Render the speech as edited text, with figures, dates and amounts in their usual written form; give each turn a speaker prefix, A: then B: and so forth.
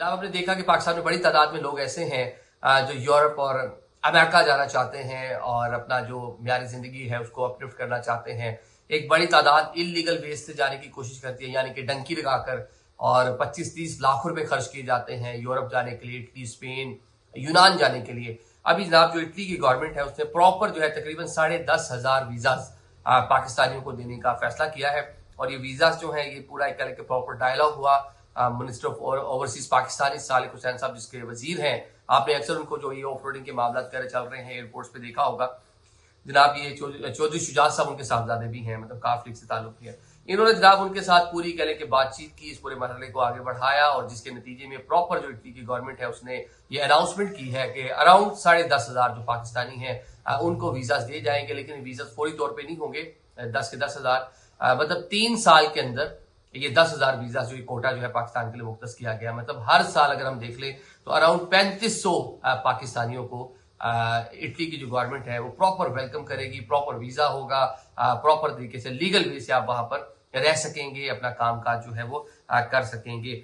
A: जनाब आपने देखा कि पाकिस्तान में बड़ी तादाद में लोग ऐसे हैं जो यूरोप और अमेरिका जाना चाहते हैं और अपना जो म्यारी जिंदगी है उसको अपलिफ्ट करना चाहते हैं। एक बड़ी तादाद इलीगल वेज से जाने की कोशिश करती है, यानी कि डंकी लगाकर, और 25-30 लाख रुपए खर्च किए जाते हैं यूरोप जाने के लिए, इटली, स्पेन, यूनान जाने के लिए। अभी जनाब जो इटली की गवर्नमेंट है उसने प्रॉपर जो है तकरीबन 10,500 वीजाज पाकिस्तानियों को देने का फैसला किया है। और ये वीजाज जो है ये पूरा एक तरह के प्रॉपर डायलॉग हुआ minister of overseas Pakistani Salik Hussain साहब जिसके वजीर हैं। आपने अक्सर उनको जो ये ऑफ रोडिंग के मामला चल रहे हैं एयरपोर्ट्स पे देखा होगा। जनाब ये चौधरी शुजात साहब उनके साहबजादे भी हैं, मतलब काफी से ताल्लुक है। इन्होंने जनाब उनके साथ पूरी कह लें कि बातचीत की, इस पूरे मरहले को आगे बढ़ाया और जिसके नतीजे में प्रॉपर जो इटली की गवर्नमेंट है उसने ये अनाउंसमेंट की है कि अराउंड 10,500 जो पाकिस्तानी हैं उनको वीजाज दिए जाएंगे, लेकिन वीजाज फौरी तौर पर नहीं होंगे। 10 के 10,000 मतलब 3 साल के अंदर ये 10,000 वीजा जो कोटा जो है पाकिस्तान के लिए मुख्तस किया गया। मतलब हर साल अगर हम देख लें तो अराउंड 3500 पाकिस्तानियों को इटली की जो गवर्नमेंट है वो प्रॉपर वेलकम करेगी, प्रॉपर वीजा होगा, प्रॉपर तरीके से लीगल वे से आप वहां पर रह सकेंगे, अपना काम काज जो है वो कर सकेंगे।